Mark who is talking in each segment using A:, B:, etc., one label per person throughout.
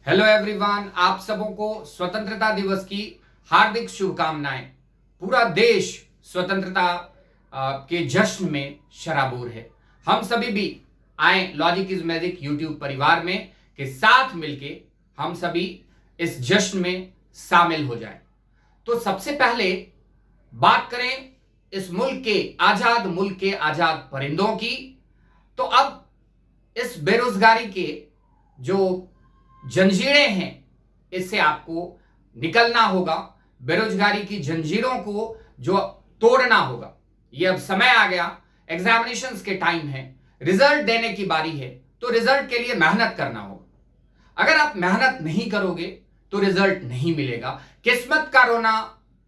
A: Hello everyone, आप सबों को स्वतंत्रता दिवस की हार्दिक शुभकामनाएं। पूरा देश स्वतंत्रता के जश्न में शराबूर है। हम सभी भी आए लॉजिक इज मैजिक यूट्यूब परिवार में के साथ मिलके हम सभी इस जश्न में शामिल हो जाएं। तो सबसे पहले बात करें इस मुल्क के आजाद परिंदों की। तो अब इस बेरोजगारी के जो जंजीरें हैं, इससे आपको निकलना होगा। बेरोजगारी की जंजीरों को जो तोड़ना होगा। ये अब समय आ गया, एग्जामिनेशंस के टाइम है, रिजल्ट देने की बारी है, तो रिजल्ट के लिए मेहनत करना होगा। अगर आप मेहनत नहीं करोगे तो रिजल्ट नहीं मिलेगा। किस्मत का रोना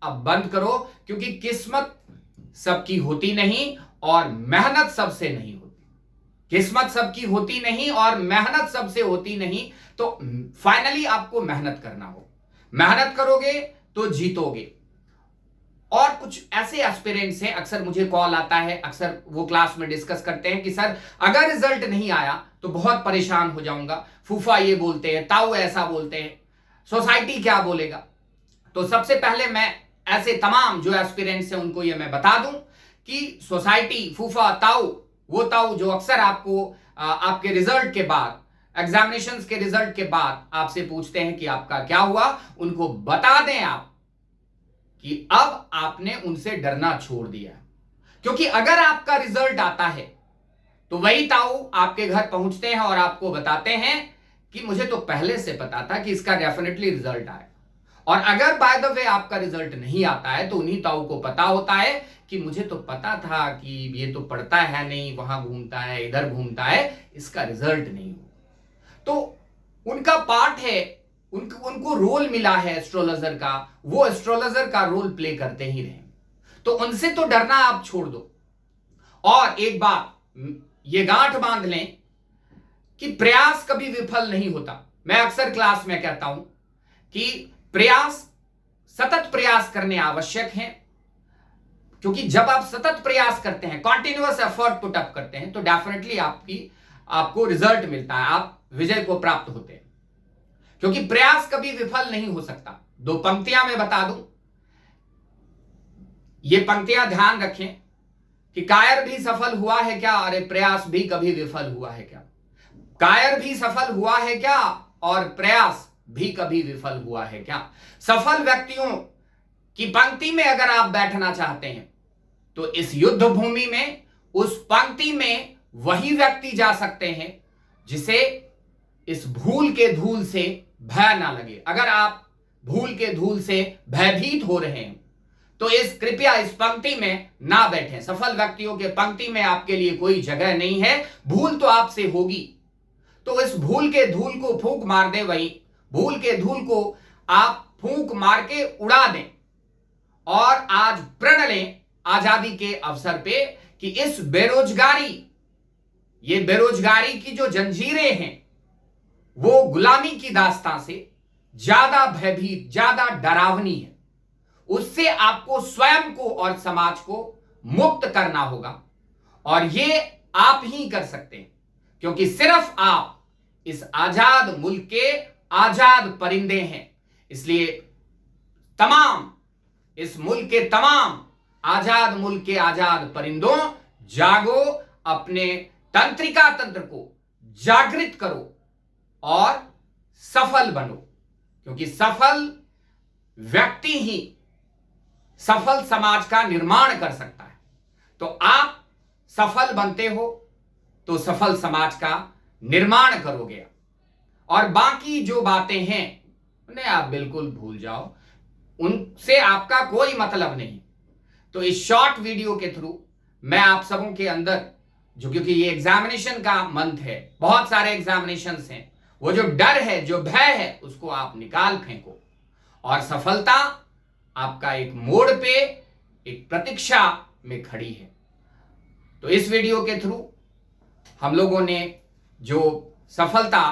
A: अब बंद करो, क्योंकि किस्मत सबकी होती नहीं और मेहनत सबसे नहीं होती। किस्मत सबकी होती नहीं और मेहनत सबसे होती नहीं, तो फाइनली आपको मेहनत करना हो। मेहनत करोगे तो जीतोगे। और कुछ ऐसे एस्पिरेंट्स हैं, अक्सर मुझे कॉल आता है, अक्सर वो क्लास में डिस्कस करते हैं कि सर अगर रिजल्ट नहीं आया तो बहुत परेशान हो जाऊंगा, फूफा ये बोलते हैं, ताऊ ऐसा बोलते हैं, सोसाइटी क्या बोलेगा। तो सबसे पहले मैं ऐसे तमाम जो एस्पिरेंट्स हैं उनको ये मैं बता दूं कि सोसाइटी, फूफा, ताऊ, वो ताऊ जो अक्सर आपको आपके रिजल्ट के बाद, एग्जामिनेशंस के रिजल्ट के बाद आपसे पूछते हैं कि आपका क्या हुआ, उनको बता दें आप कि अब आपने उनसे डरना छोड़ दिया। क्योंकि अगर आपका रिजल्ट आता है तो वही ताऊ आपके घर पहुंचते हैं और आपको बताते हैं कि मुझे तो पहले से पता था कि इसका डेफिनेटली रिजल्ट आएगा। और अगर बाय द वे आपका रिजल्ट नहीं आता है तो उन्हीं ताऊ को पता होता है कि मुझे तो पता था कि ये तो पढ़ता है नहीं, वहां घूमता है, इधर घूमता है, इसका रिजल्ट नहीं हो। तो उनका पार्ट है, उनको रोल मिला है एस्ट्रोलॉजर का, वो एस्ट्रोलॉजर का रोल प्ले करते ही रहे। तो उनसे तो डरना आप छोड़ दो। और एक बात ये गांठ बांध लें कि प्रयास कभी विफल नहीं होता। मैं अक्सर क्लास में कहता हूं कि सतत प्रयास करने आवश्यक है। क्योंकि जब आप सतत प्रयास करते हैं, कॉन्टिन्यूअस एफर्ट पुट अप करते हैं, तो डेफिनेटली आपको रिजल्ट मिलता है, आप विजय को प्राप्त होते हैं। क्योंकि प्रयास कभी विफल नहीं हो सकता। दो पंक्तियां मैं बता दूं, ये पंक्तियां ध्यान रखें कि कायर भी सफल हुआ है क्या, अरे प्रयास भी कभी विफल हुआ है क्या। कायर भी सफल हुआ है क्या और प्रयास भी कभी विफल हुआ है क्या। सफल व्यक्तियों की पंक्ति में अगर आप बैठना चाहते हैं तो इस युद्ध भूमि में, उस पंक्ति में वही व्यक्ति जा सकते हैं जिसे इस भूल के धूल से भय ना लगे। अगर आप भूल के धूल से भयभीत हो रहे हैं तो कृपया इस पंक्ति में ना बैठें। सफल व्यक्तियों के पंक्ति में आपके लिए कोई जगह नहीं है। भूल तो आपसे होगी, तो इस भूल के धूल को फूंक मार दें। वही भूल के धूल को आप फूंक मार के उड़ा दें और आज प्रण लें आजादी के अवसर पे कि इस बेरोजगारी की जो जंजीरें हैं वो गुलामी की दास्तां से ज्यादा भयभीत, ज्यादा डरावनी है। उससे आपको स्वयं को और समाज को मुक्त करना होगा और ये आप ही कर सकते हैं, क्योंकि सिर्फ आप इस आजाद मुल्क के आजाद परिंदे हैं। इसलिए इस मुल्क के तमाम आजाद मुल्क के आजाद परिंदों, जागो, अपने तंत्रिका तंत्र को जागृत करो और सफल बनो। क्योंकि सफल व्यक्ति ही सफल समाज का निर्माण कर सकता है। तो आप सफल बनते हो तो सफल समाज का निर्माण करोगे। और बाकी जो बातें हैं उन्हें आप बिल्कुल भूल जाओ, उनसे आपका कोई मतलब नहीं। तो इस शॉर्ट वीडियो के थ्रू मैं आप सबों के अंदर क्योंकि ये एग्जामिनेशन का मंथ है, बहुत सारे एग्जामिनेशंस हैं, वो जो डर है, जो भय है, उसको आप निकाल फेंको और सफलता आपका एक मोड़ पे, एक प्रतीक्षा में खड़ी है। तो इस वीडियो के थ्रू हम लोगों ने जो सफलता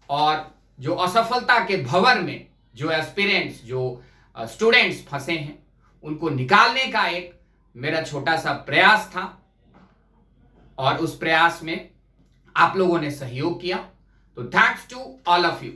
A: और जो असफलता के भंवर में जो एस्पिरेंट्स, जो स्टूडेंट्स फंसे हैं, उनको निकालने का एक मेरा छोटा सा प्रयास था और उस प्रयास में आप लोगों ने सहयोग किया। तो thanks to all of you.